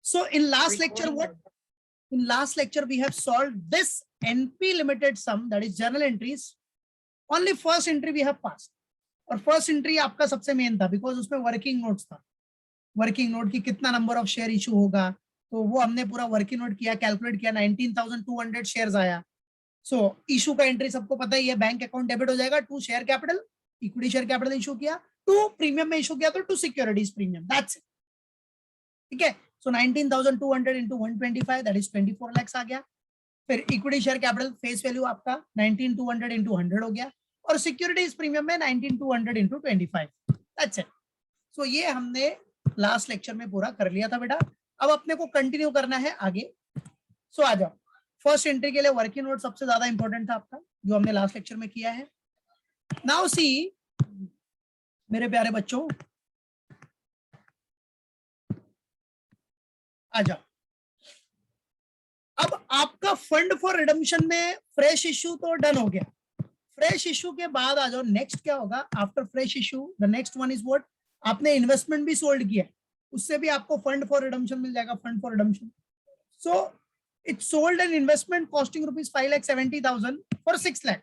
So in last lecture, what? In last lecture, we have solved this NP limited sum, that is journal entries. Only first entry we have passed. और first entry आपका सबसे main था because उसमें working notes था. Working note की कितना number of share issue होगा, तो वो हमने पूरा वर्किंग नोट किया, कैलकुलेट किया, 19,200 शेयर्स आया. सो इशू का एंट्री सबको पता ही है, बैंक अकाउंट डेबिट हो जाएगा to share capital, equity share capital issue किया, टू प्रीमियम में इशू किया तो to securities premium, that's it. ठीक है. So 19,200 into 125 that is 24 lakh आ गया. फिर equity share capital face value आपका 19,200 इंटू 100 हो गया, और सिक्योरिटीज प्रीमियम में 19,200 इंटू 25, दैट्स इट. सो ये हमने लास्ट लेक्चर में पूरा कर लिया था बेटा. अब अपने को कंटिन्यू करना है आगे. सो आ जाओ. फर्स्ट एंट्री के लिए वर्किंग नोट सबसे ज्यादा इंपॉर्टेंट था आपका, जो हमने लास्ट लेक्चर में किया है. नाउ सी मेरे प्यारे बच्चों, आ जाओ. अब आपका फंड फॉर रिडम्पशन में फ्रेश इश्यू तो डन हो गया. फ्रेश इश्यू के बाद आ जाओ, नेक्स्ट क्या होगा after fresh issue. The next one is what, आपने इन्वेस्टमेंट भी सोल्ड किया, उससे भी आपको फंड फॉर रिडम्पशन मिल जाएगा. Fund for redemption, so it sold an investment costing rupees 5,70,000 for 6 lakh.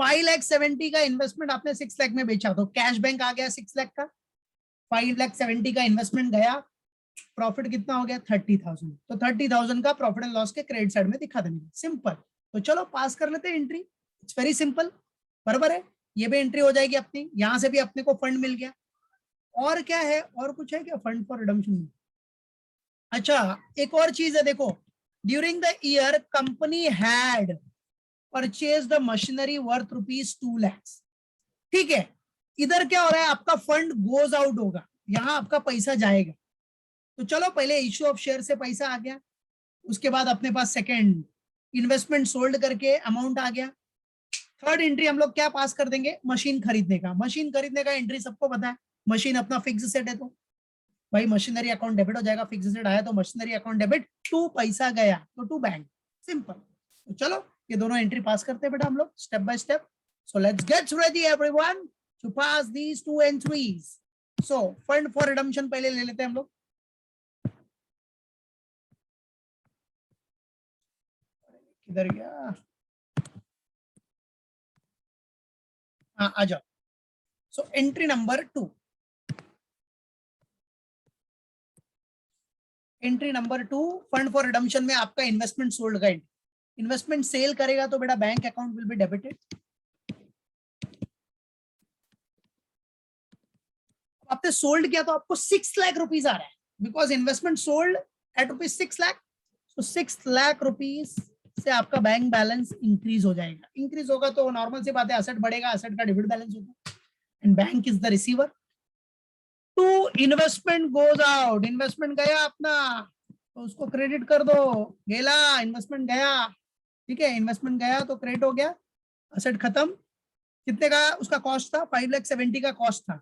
5,70,000 का इन्वेस्टमेंट आपने 6 लाख में बेचा, तो कैश बैंक आ गया 6 लाख का. 5,70,000 का इन्वेस्टमेंट गया, प्रॉफिट कितना हो गया 30,000. तो 30,000 का प्रॉफिट एंड लॉस के क्रेडिट साइड में दिखा देंगे. सिंपल. तो चलो पास कर लेते हैं एंट्री. इट्स वेरी सिंपल, बराबर है. ये भी एंट्री हो जाएगी अपनी, यहां से भी अपने को फंड मिल गया. और क्या है, और कुछ है क्या फंड फॉर रिडम्पशन में? अच्छा, एक और चीज है, देखो. During the year company had purchase the machinery worth rupees 2 lakh. ठीक है. इधर क्या हो रहा है, आपका फंड गोज आउट होगा, यहां आपका पैसा जाएगा. तो चलो पहले इश्यू ऑफ शेयर से पैसा आ गया, उसके बाद अपने पास सेकंड इन्वेस्टमेंट सोल्ड करके अमाउंट आ गया. थर्ड एंट्री हम लोग क्या पास कर देंगे, मशीन खरीदने का. मशीन खरीदने का एंट्री सबको पता है, मशीन अपना फिक्स सेट है, तो भाई मशीनरी अकाउंट डेबिट हो जाएगा. फिक्स सेट आया तो मशीनरी अकाउंट डेबिट, टू पैसा गया तो टू बैंक. सिंपल. तो चलो ये दोनों एंट्री पास करते हैं बेटा हम लोग step by step. So let's get ready everyone to pass these two entries. So fund for redemption पहले ले लेते हैं हम लोग. किधर गया, हाँ आ जाओ. सो entry number 2. Entry number 2, fund for redemption में आपका इन्वेस्टमेंट सोल्ड का एंट्री. इन्वेस्टमेंट सेल करेगा तो बेटा bank account will be debited. आपने सोल्ड किया तो आपको 6 लाख रुपीज आ रहा है, because investment sold at rupees 6 lakh. तो 6 लाख रुपीज से आपका बैंक बैलेंस इंक्रीज हो जाएगा. इंक्रीज होगा तो नॉर्मल सी बात है, एसेट बढ़ेगा, एसेट का डेबिट बैलेंस होगा, and bank is the receiver. To investment goes out, investment गया अपना तो उसको क्रेडिट कर दो. गेला, इन्वेस्टमेंट गया. ठीक है, इन्वेस्टमेंट गया तो क्रेडिट हो गया, एसेट खत्म. कितने का उसका कॉस्ट था, 5,70,000 का कॉस्ट था.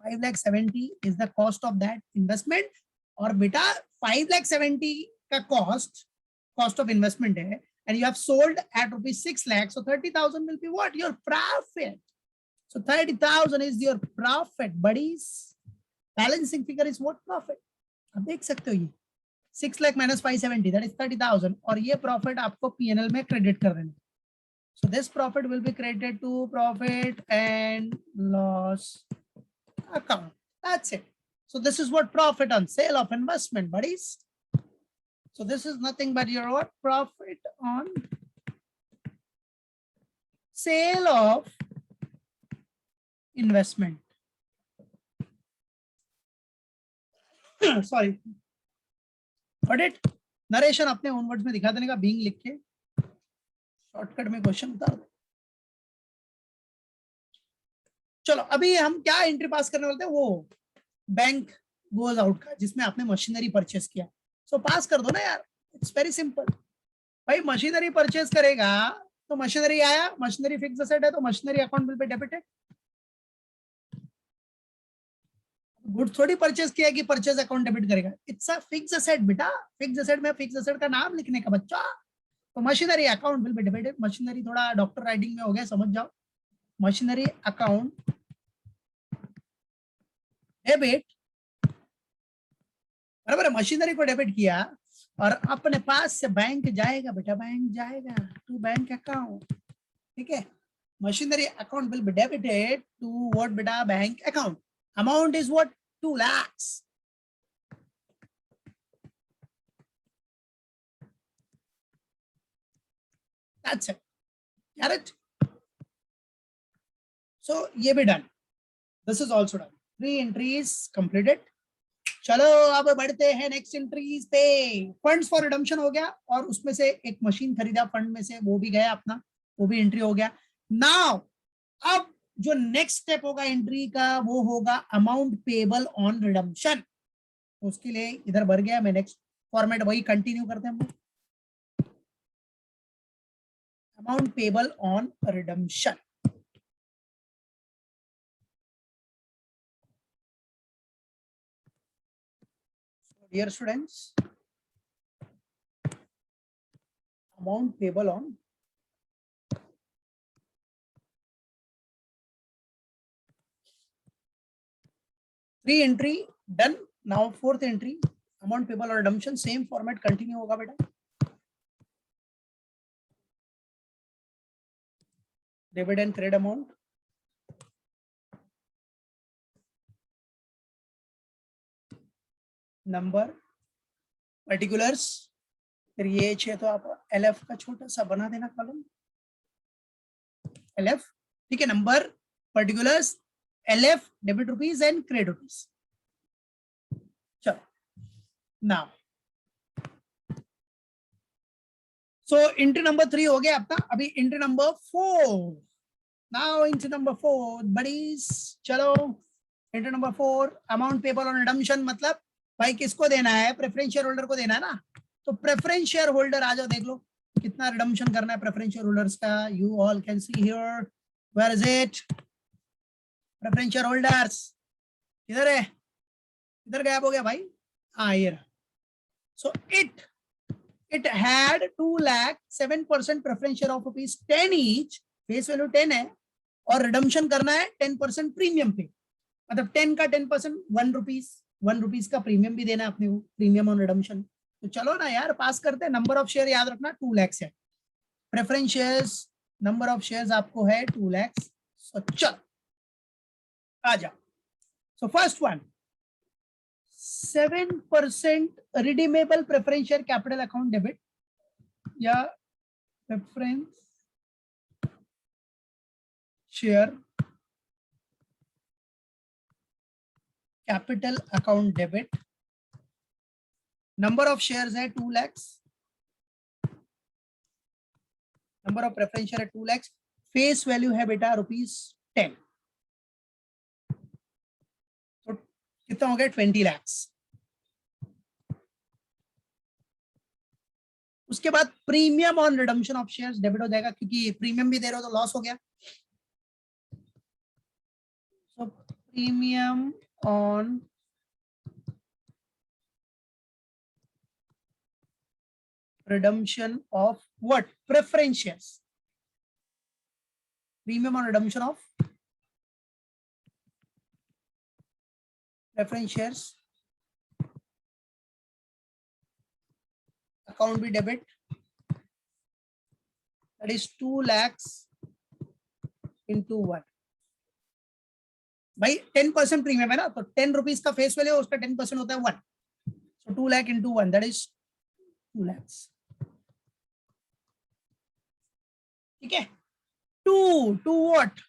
5,70,000 is the cost of that investment. और बेटा 5,70,000 का कॉस्ट ऑफ इन्वेस्टमेंट है, and you have sold at rupees 6 lakhs, so 30,000 will be what, your profit. So 30,000 is your profit, buddies. Balancing figure is what, profit. आप देख सकते हो, ये 6 lakh minus 570, that is 30,000, और ये प्रॉफिट आपको PNL में क्रेडिट कर देना. So this profit will be credited to profit and loss account. That's it. So this is what profit on sale of investment, buddies. So this is nothing but your what, profit on sale of investment. Sorry, got it? Narration अपने own words में दिखा देने का, being लिख के shortcut में question उतार दो. चलो अभी हम क्या एंट्री पास करने वाले थे, वो बैंक गोज आउट का, जिसमें आपने मशीनरी परचेस किया. सो पास कर दो ना यार, इट्स वेरी सिंपल. भाई मशीनरी परचेस करेगा तो मशीनरी आया, मशीनरी फिक्स एसेट है तो machinery account bill pay debited. Goods थोड़ी परचेस किया कि परचेस अकाउंट डेबिट करेगा. इट्स अ फिक्स एसेट बेटा. फिक्स एसेट में फिक्स एसेट का नाम लिखने का बच्चा, तो machinery account bill pay debited. Machinery थोड़ा डॉक्टर राइटिंग में हो गया, समझ जाओ. मशीनरी अकाउंट डेबिट बराबर है, मशीनरी को डेबिट किया और अपने पास से बैंक जाएगा बेटा, बैंक जाएगा टू बैंक अकाउंट, ठीक है। Machinery account will be debited to what बेटा, bank account. Amount is what, 2 lakhs. That's it. Got it? So ये भी done, this is also done, 3 entries completed. चलो अब बढ़ते हैं नेक्स्ट एंट्रीज पे। फंड्स फॉर रिडम्पशन हो गया और उसमें से एक मशीन खरीदा फंड में से, वो भी गया अपना, वो भी एंट्री हो गया। नाउ अब जो नेक्स्ट स्टेप होगा एंट्री का वो होगा अमाउंट पेबल ऑन रिडम्पशन। उसके लिए इधर भर गया मैं, नेक्स्ट फॉर्मेट वही कंटिन्यू करते हैं हम लोग। Amount payable on redemption, dear students, amount payable on three entry done. Now fourth entry, amount payable on redemption, same format continue होगा बेटा। Debit and credit amount, number, particulars, फिर ये चाहिए तो आप एलएफ का छोटा सा बना देना कॉलम, एलएफ, ठीक है। Number, particulars, LF, debit rupees and credit rupees. चलो नाउ सो एंट्री नंबर 3 हो गया अपना। अभी entry number 4, now entry number 4 buddies. चलो entry number 4, amount payable on redemption, मतलब भाई किसको देना है, प्रेफरेंस शेयर होल्डर को देना है ना। तो प्रेफरेंस शेयर होल्डर आ जाओ, देख लो कितना रिडम्पशन करना है प्रेफरेंस शेयर होल्डर्स का। You all can see here, where is it, preference share holders किधर है, किधर गायब हो गया भाई, हाँ ये रहा। सो it had 2 lakh 7% preference share of rupees 10 each, face value 10 है और रिडम्पशन करना है 10% प्रीमियम पे, मतलब 10 का 10% 1 रुपीज का प्रीमियम भी देना है अपने को, प्रीमियम ऑन रिडम्पशन। तो चलो ना यार पास करते हैं। नंबर ऑफ शेयर याद रखना 2 lakhs है, preference shares number of shares आपको है 2 lakhs। सो चल आ जाओ। So first one, 7% redeemable preference share capital account debit या preference share capital account debit, number of shares है 2 lakhs, number of preference share है 2 lakhs, फेस वैल्यू है बेटा ₹10, तो कितना हो गया 20 lakhs। उसके बाद premium on redemption of shares debit हो जाएगा, क्योंकि प्रीमियम भी दे रहे हो तो लॉस हो गया। सो premium on redemption of what, preference shares, premium on redemption of preference shares account भी debit, that is 2 lakhs into 1। भाई 10% प्रीमियम है ना, तो 10 रुपीज का फेस वैल्यू, उसका 10% होता है 1, so 2 lakh into 1, that is 2 lakhs, ठीक है। टू व्हाट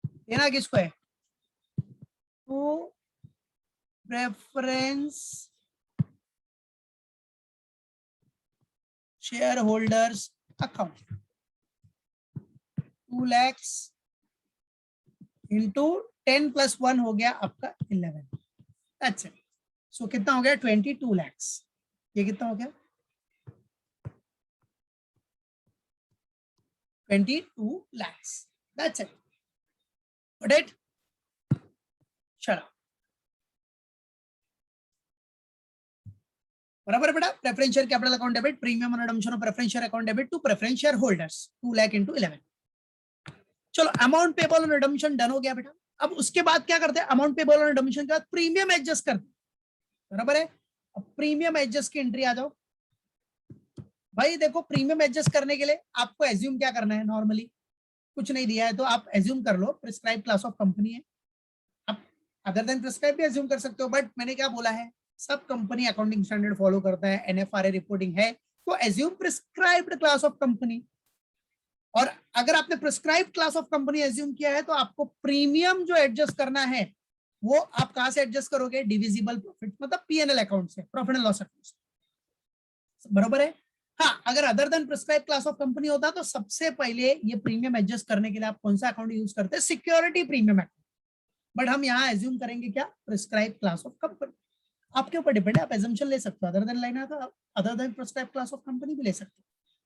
देना किसको है, to preference share holders account, 2 lakhs into 10 + 1 हो गया आपका 11, दैट्स इट। सो कितना हो गया 22 lakhs, ये कितना हो गया 22 lakhs, that's it, got it। चलो बराबर बेटा, preference share capital account debit, premium on redemption of preference share account debit to preference share holders, 2 lakh into 11। चलो amount payable on redemption done हो गया बेटा। अब उसके बाद क्या करते हैं, अमाउंट पेबल ऑन रिडम्पशन के बाद प्रीमियम एडजस्ट करते हैं, बराबर है। अब प्रीमियम एडजस्ट की एंट्री आ जाओ भाई। देखो प्रीमियम एडजस्ट करने के लिए आपको एज्यूम क्या करना है, नॉर्मली कुछ नहीं दिया है तो आप एज्यूम कर लो प्रिस्क्राइब क्लास ऑफ कंपनी है। आप अदर देन प्रिस्क्राइब भी एज्यूम कर सकते हो, बट मैंने क्या बोला है, सब कंपनी अकाउंटिंग स्टैंडर्ड फॉलो करता है, एनएफआरए रिपोर्टिंग है, तो assume prescribed class of company. और अगर आपने prescribe class of company assume किया है तो आपको प्रीमियम जो एडजस्ट करना है वो आप कहां से एडजस्ट करोगे, डिविजिबल प्रॉफिट मतलब पीएनएल अकाउंट से, प्रॉफिट एंड लॉस अकाउंट से, बरोबर है। हाँ, अगर other than prescribe class of company होता तो सबसे पहले ये प्रीमियम एडजस्ट करने के लिए आप कौन सा अकाउंट यूज करते हैं, सिक्योरिटी प्रीमियम अकाउंट। बट हम यहाँ एज्यूम करेंगे क्या, प्रिस्क्राइब क्लास ऑफ कंपनी। आपके ऊपर डिपेंड है, आप एजम्पशन ले सकते हो, अदर देन लाइन है तो other than prescribe class of company भी ले सकते हो।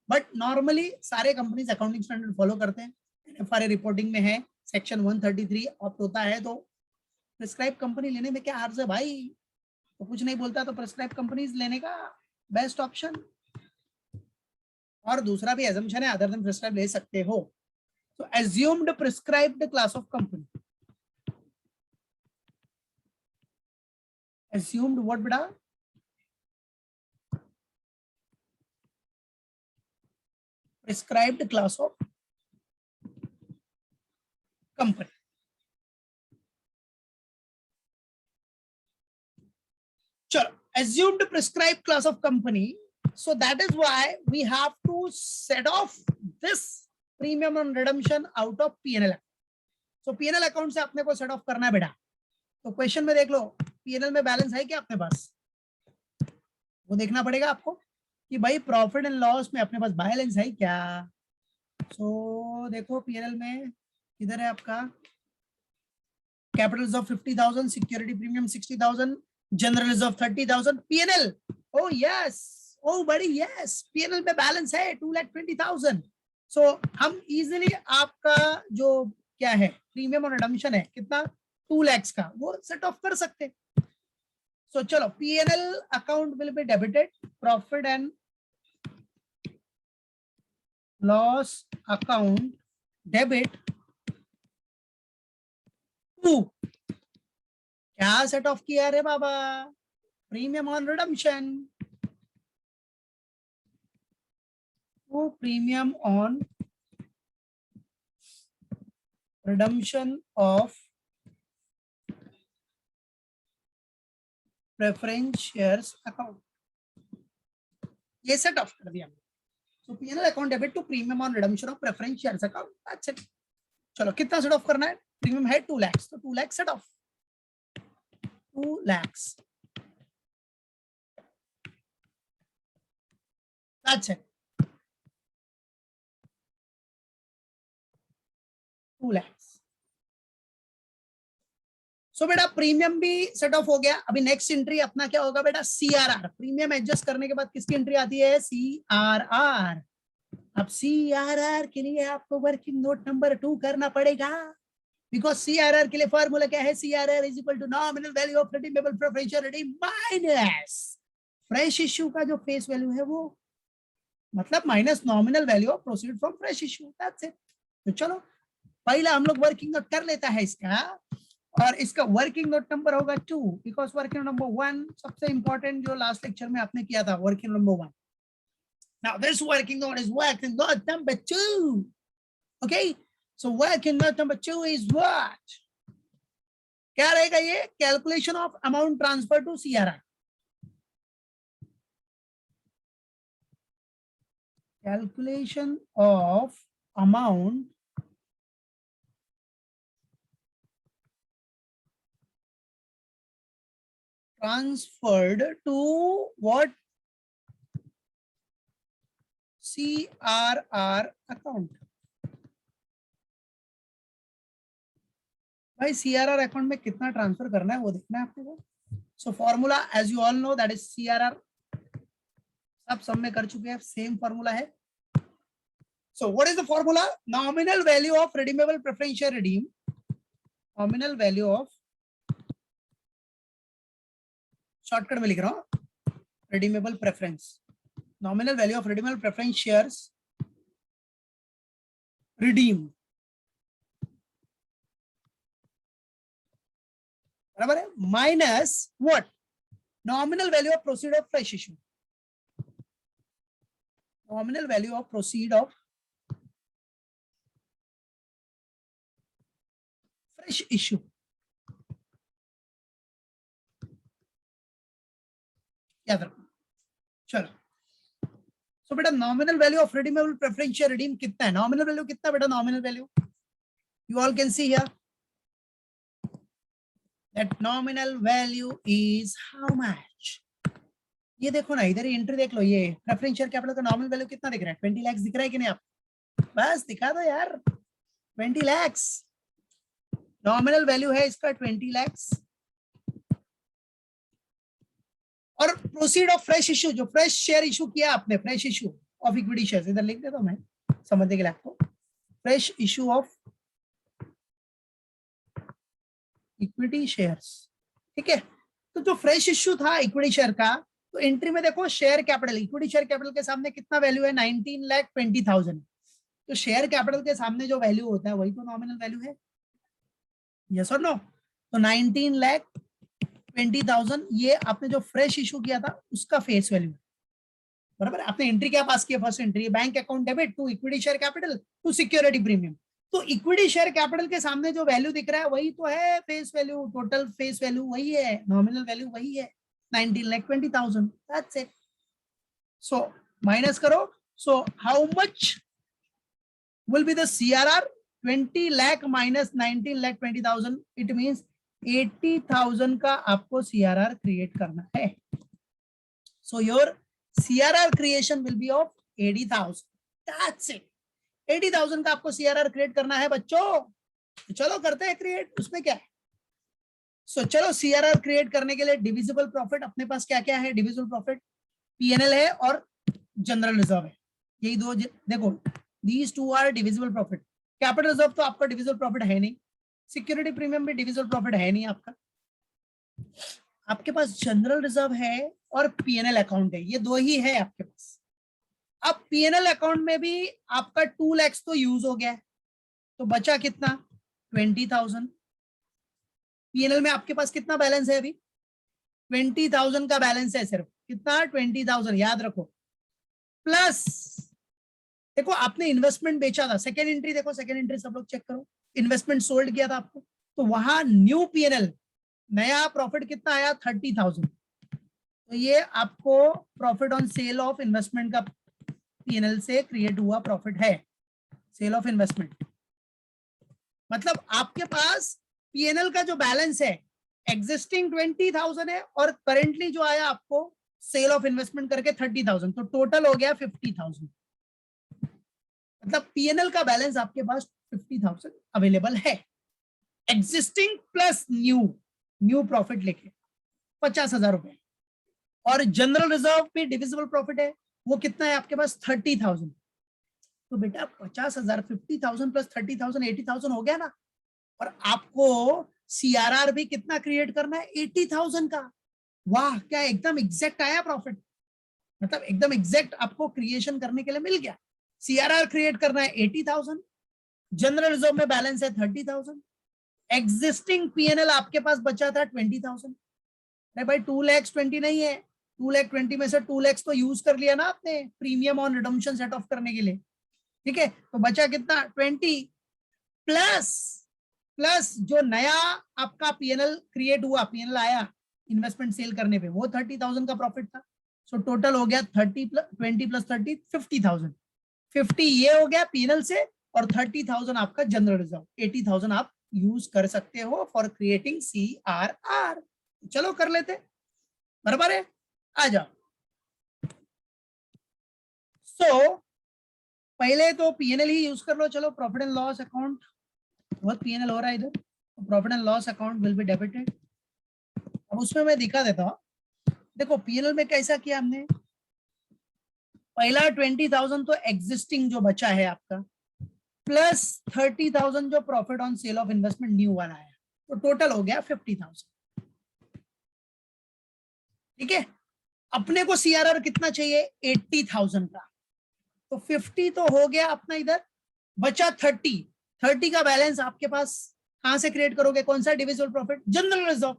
बट नॉर्मली सारे कंपनीज अकाउंटिंग स्टैंडर्ड फॉलो करते हैं, एनएफआरए रिपोर्टिंग में है, सेक्शन 133 ऑप्ट होता है, तो प्रिस्क्राइब कंपनी लेने में क्या हर्ज है भाई, तो कुछ नहीं बोलता तो प्रिस्क्राइब कंपनीज लेने का बेस्ट ऑप्शन। और दूसरा भी एजम्पशन है, अदर देन प्रिस्क्राइब ले सकते हो। तो assumed prescribed class of company, assumed what बेटा, प्रिस्क्राइब्ड क्लास ऑफ कंपनी। चलो, assumed prescribed class of company, so that is why we have to set off this premium on redemption out of P&L account. So P&L account से अपने को set of करना है बेटा। तो question में देख लो, P&L में बैलेंस है क्या अपने पास, वो देखना पड़ेगा आपको कि भाई प्रॉफिट एंड लॉस में अपने पास बैलेंस है क्या। सो देखो P&L में इधर है आपका capital reserve 50,000, security premium 60,000, general reserve 30,000, PNL oh yes, oh buddy yes, PNL में बैलेंस है 2,20,000। सो हम इजीली आपका जो क्या है प्रीमियम और रिडम्पशन है कितना 2 lakhs का, वो सेट ऑफ कर सकते। सो चलो, PNL account will be debited, profit and loss account debit to, क्या सेट ऑफ किया रे बाबा, प्रीमियम ऑन रिडम्पशन, तो premium on redemption of preference shares account, ये सेट ऑफ कर दिया। So PNL account debit to premium on redemption of preference shares account, that's it. चलो कितना सेट ऑफ करना है, प्रीमियम है 2 lakhs, तो 2 lakhs set of, 2 lakhs, that's it, 2 lakhs। सो बेटा प्रीमियम भी सेट ऑफ हो गया। अभी नेक्स्ट एंट्री अपना क्या होगा बेटा, सीआरआर। प्रीमियम एडजस्ट करने के बाद किसकी एंट्री आती है, सीआरआर। अब सीआरआर के लिए आपको वर्किंग नोट नंबर 2 करना पड़ेगा, बिकॉज सीआरआर के लिए फॉर्मूला क्या है, CRR is equal to nominal value of redeemable preference share redeem minus fresh issue का जो फेस वैल्यू है वो, मतलब minus nominal value of proceed from fresh issue, that's it. तो चलो पहला हम लोग वर्किंग नोट कर लेता है इसका, और इसका वर्किंग नोट नंबर होगा 2, बिकॉज वर्किंग नंबर 1 सबसे इंपॉर्टेंट जो लास्ट लेक्चर में आपने किया था, working number 1। Now this working note is working note number 2. Okay, so working note number 2 is what? क्या रहेगा ये, calculation of amount transfer to CRR, calculation of amount transferred to what, CRR account। भाई CRR account में कितना transfer करना है वो देखना है आपको को। So formula as you all know that is CRR, सब में कर चुके हैं, सेम फॉर्मूला है। So what is the formula, nominal value of redeemable preference share redeem, nominal value of, shortcut में लिख रहा हूं, redeemable preference, nominal value of redeemable preference shares redeem, बराबर है, minus what, nominal value of proceed of fresh issue, nominal value of proceed of fresh issue, याद रखो। चलो सो बेटा nominal value of redeemable preferential redeem कितना है, nominal value कितना बेटा, nominal value you all can see here that nominal value is how much, ये देखो ना इधर एंट्री देख लो, ये प्रेफरेंशियल कैपिटल का नॉमिनल वैल्यू कितना दिख रहा है, 20 लाख दिख रहा है कि नहीं आप, बस दिखा दो यार 20 लाख नॉमिनल वैल्यू है इसका 20 लाख। और प्रोसीड ऑफ फ्रेश इशू, जो फ्रेश शेयर इशू किया आपने, fresh issue of equity shares, इधर लिख देता हूं मैं समझने के लिए आपको, fresh issue of equity shares, ठीक है। तो जो फ्रेश इशू था इक्विटी शेयर का, तो एंट्री में देखो share capital, equity share capital के सामने कितना वैल्यू है, 19,20,000। तो शेयर कैपिटल के सामने जो वैल्यू होता है वही तो नॉमिनल वैल्यू है, यस और नो। तो 19,20,000 ये आपने जो फ्रेश इशू किया था उसका फेस वैल्यू, बराबर। आपने एंट्री क्या पास किया, first entry bank account debit to equity share capital to security premium. तो इक्विटी शेयर कैपिटल के सामने जो वैल्यू दिख रहा है वही तो है face value, total face value वही है, नॉमिनल वैल्यू वही है 19,20,000, दैट्स इट। सो माइनस करो, so how much will be the CRR, 20 lakh minus 19,20,000, it means 80,000 का आपको CRR क्रिएट करना है। So your CRR creation will be of 80,000, that's it। 80,000 का आपको CRR क्रिएट करना है बच्चों, तो चलो करते हैं क्रिएट, उसमें क्या है। सो चलो CRR क्रिएट करने के लिए डिविजिबल प्रॉफिट अपने पास क्या क्या है, डिविजिबल प्रॉफिट PNL है और जनरल रिजर्व है, यही दो देखो, these two are divisible profit। Capital reserve तो आपका डिविजिबल प्रॉफिट है नहीं, सिक्योरिटी प्रीमियम भी डिविजिबल प्रॉफिट है नहीं आपका, आपके पास जनरल रिजर्व है और पीएनएल अकाउंट है, ये दो ही है आपके पास। अब पीएनएल अकाउंट में भी आपका 2 लाख तो यूज हो गया है, तो बचा कितना 20,000। पीएनएल में आपके पास कितना बैलेंस है, अभी 20,000 का बैलेंस है, सिर्फ कितना 20,000, याद रखो। प्लस देखो आपने इन्वेस्टमेंट बेचा था, सेकेंड एंट्री देखो, सेकेंड एंट्री सब लोग चेक करो, इन्वेस्टमेंट सोल्ड किया था आपको, तो वहां न्यू पीएनएल नया प्रॉफिट कितना आया 30,000, तो ये आपको profit on sale of investment का पीएनएल से क्रिएट हुआ प्रॉफिट है, सेल ऑफ इन्वेस्टमेंट। मतलब आपके पास पीएनएल का जो बैलेंस है एग्जिस्टिंग 20,000 है और करेंटली जो आया आपको सेल ऑफ इन्वेस्टमेंट करके 30,000, तो टोटल हो गया 50,000। मतलब पीएनएल का बैलेंस आपके पास 50,000 अवेलेबल है, एग्जिस्टिंग प्लस न्यू प्रॉफिट लेके 50,000 रुपए। और जनरल रिजर्व भी डिविजिबल प्रॉफिट है, वो कितना है आपके पास 30,000। तो बेटा 50,000 50,000 प्लस 30,000 80,000 हो गया ना। और आपको सीआरआर भी कितना क्रिएट करना है 80,000 का। वाह, क्या एकदम एग्जैक्ट आया प्रॉफिट, मतलब एकदम एग्जैक्ट आपको क्रिएशन करने के लिए मिल गया। सीआरआर क्रिएट करना है 80,000, जनरल रिजर्व में बैलेंस है 30,000, एग्जिस्टिंग पीएनएल आपके पास बचा था 20,000। अरे भाई 2,20,000 नहीं है, 2,20,000 में से 2 लाख तो यूज कर लिया ना आपने premium on redemption set of करने के लिए, ठीक है। तो बचा कितना 20 प्लस जो नया आपका पीएनएल क्रिएट हुआ, पीएनएल आया इन्वेस्टमेंट सेल करने पे, वो 30,000 का प्रॉफिट था। सो टोटल हो गया 20 प्लस 30 50,000। 50 ये हो गया पीएनएल से और 30,000 आपका जनरल रिजर्व, 80,000 आप यूज कर सकते हो फॉर क्रिएटिंग सीआरआर। चलो कर लेते, बराबर है, आ जाओ। सो पहले तो पीएनएल ही यूज कर लो, चलो प्रॉफिट एंड लॉस अकाउंट, बहुत पीएनएल हो रहा है इधर, profit and loss account will be debited. अब उसमें मैं दिखा देता हूं, देखो पीएनएल में कैसा किया हमने, पहला 20,000 तो एग्जिस्टिंग जो बचा है आपका, प्लस 30,000 जो profit on sale of investment new वाला है, तो टोटल हो गया 50,000, ठीक है। अपने को सीआरआर कितना चाहिए 80,000 का, तो 50 तो हो गया अपना इधर, बचा 30 का बैलेंस आपके पास कहां से क्रिएट करोगे, कौन सा divisible profit, general reserve.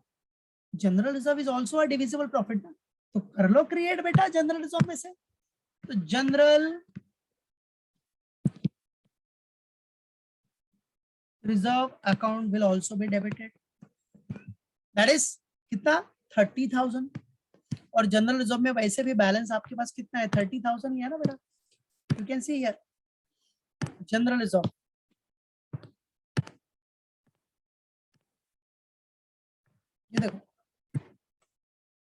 General reserve is also a divisible profit ना, तो कर लो क्रिएट बेटा जनरल रिजर्व में से। तो general reserve account will also be debited, that is कितना 30,000। और जनरल रिजर्व में वैसे भी बैलेंस आपके पास कितना है 30,000 ही है ना बेटा, you can see here general reserve, ये देखो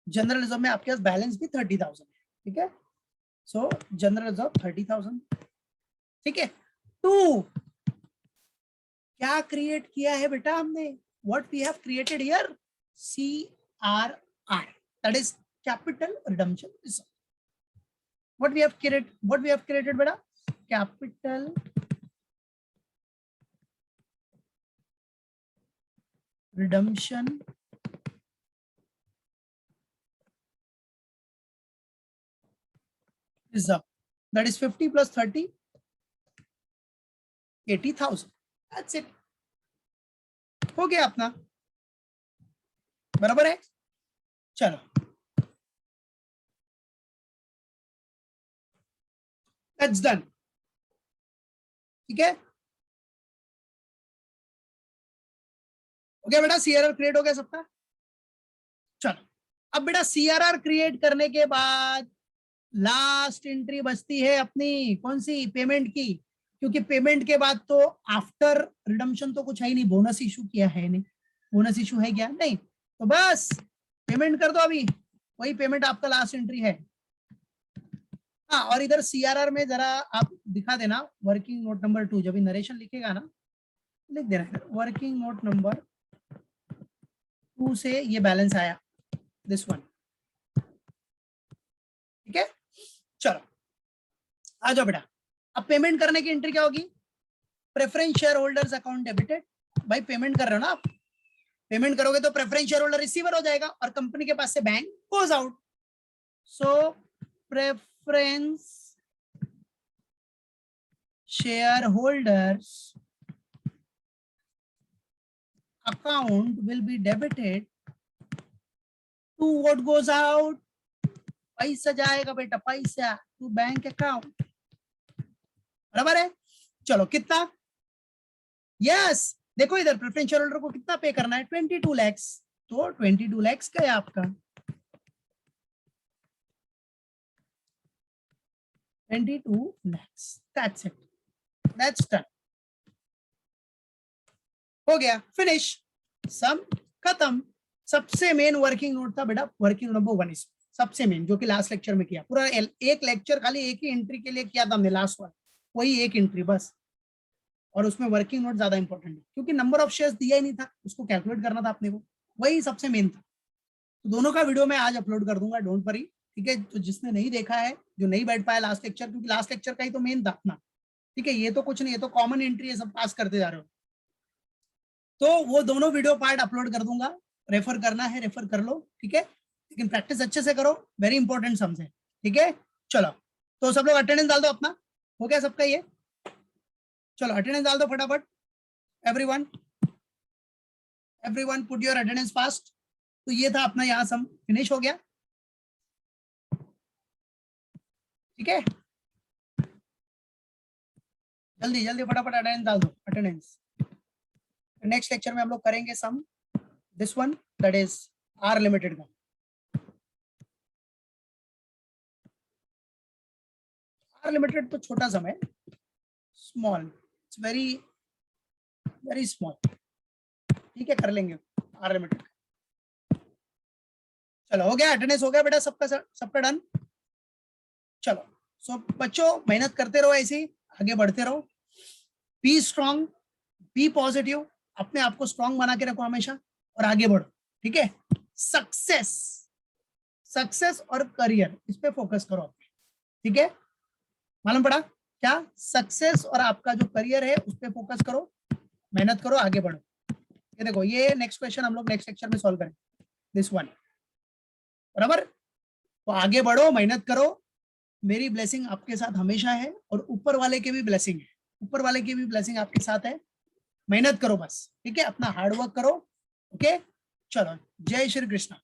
जनरल रिजर्व में आपके पास बैलेंस भी 30,000 है, ठीक है। सो जनरल रिजर्व 30,000, ठीक है। टू क्या क्रिएट किया है बेटा हमने, what we have created here, CRR, that is capital redemption reserve. what we have created beta, capital redemption reserve, that is 50 plus 30, 80,000, that's it, हो गया अपना, बराबर है। चलो that's done, ठीक है, हो गया बेटा, CRR क्रिएट हो गया सबका। चलो अब बेटा CRR क्रिएट करने के बाद लास्ट एंट्री बचती है अपनी कौन सी, पेमेंट की, क्योंकि पेमेंट के बाद तो आफ्टर रिडम्पशन तो कुछ है ही नहीं, बोनस इशू किया है नहीं, बोनस इशू है क्या, नहीं, तो बस पेमेंट कर दो अभी, वही पेमेंट आपका लास्ट एंट्री है। हाँ और इधर CRR में जरा आप दिखा देना वर्किंग नोट नंबर 2, जब नरेशन लिखेगा ना लिख देना वर्किंग नोट नंबर 2 से ये बैलेंस आया, दिस वन, ठीक है। चलो आ जाओ बेटा, अब पेमेंट करने की एंट्री क्या होगी, preference share holders account debited, भाई पेमेंट कर रहे हो ना आप, पेमेंट करोगे तो प्रेफरेंस शेयर होल्डर रिसीवर हो जाएगा और कंपनी के पास से bank goes out, so preference share holders account will be debited to what goes out, पैसा जाएगा बेटा पैसा टू बैंक अकाउंट, बराबर है। चलो कितना, यस देखो इधर प्रेफरेंस शेयर होल्डर को कितना पे करना है 22 लाख, तो 22 लाख का है आपका, 22 lakhs, that's it, that's done, हो गया फिनिश, सम खत्म। सबसे मेन वर्किंग नोट था बेटा वर्किंग नंबर 1, सबसे मेन जो कि लास्ट लेक्चर में किया, पूरा एक लेक्चर खाली एक ही एंट्री के लिए किया था हमने लास्ट वाला, वही एक एंट्री बस, और उसमें वर्किंग नोट ज्यादा इंपॉर्टेंट है क्योंकि नंबर ऑफ शेयर्स दिया ही नहीं था, उसको कैलकुलेट करना था अपने को, वही सबसे मेन था। तो दोनों का वीडियो मैं आज अपलोड कर दूंगा, डोंट वरी, ठीक है। तो जिसने नहीं देखा है, जो नहीं बैठ पाया लास्ट लेक्चर, क्योंकि लास्ट लेक्चर का ही तो मेन था अपना, ठीक है, ये तो कुछ नहीं, ये तो कॉमन एंट्री है, सब पास करते जा रहे हो, तो वो दोनों वीडियो पार्ट अपलोड कर दूंगा, रेफर करना है रेफर कर लो, ठीक है, लेकिन प्रैक्टिस अच्छे से करो, वेरी इंपॉर्टेंट समझे, ठीक है। चलो तो सब लोग अटेंडेंस डाल दो अपना, हो गया सबका ये, चलो अटेंडेंस डाल दो फटाफट, everyone everyone put your attendance fast. तो ये था अपना यहाँ सम फिनिश हो गया, ठीक है, जल्दी जल्दी फटाफट अटेंडेंस डाल दो, अटेंडेंस। नेक्स्ट लेक्चर में हम लोग करेंगे sum this one, that is R limited का, आर लिमिटेड तो छोटा सम है, small, it's very very small, ठीक है, कर लेंगे आर लिमिटेड। चलो हो गया, अटेंडेंस हो गया बेटा सबका, सबका डन। चलो सो बच्चों मेहनत करते रहो, ऐसे ही आगे बढ़ते रहो, बी स्ट्रॉन्ग, बी पॉजिटिव, अपने आप को स्ट्रॉन्ग बना के रखो हमेशा और आगे बढ़ो, ठीक है। सक्सेस, सक्सेस और करियर इस पे फोकस करो, ठीक है, मालूम पड़ा क्या, सक्सेस और आपका जो करियर है उस पे फोकस करो, मेहनत करो, आगे बढ़ो। ये देखो ये नेक्स्ट क्वेश्चन हम लोग नेक्स्ट लेक्चर में सॉल्व करें, दिस वन, बराबर। तो आगे बढ़ो, मेहनत करो, मेरी ब्लेसिंग आपके साथ हमेशा है और ऊपर वाले के भी ब्लेसिंग है, ऊपर वाले की भी ब्लेसिंग आपके साथ है, मेहनत करो बस, ठीक है, अपना हार्डवर्क करो, ओके। चलो, जय श्री कृष्ण।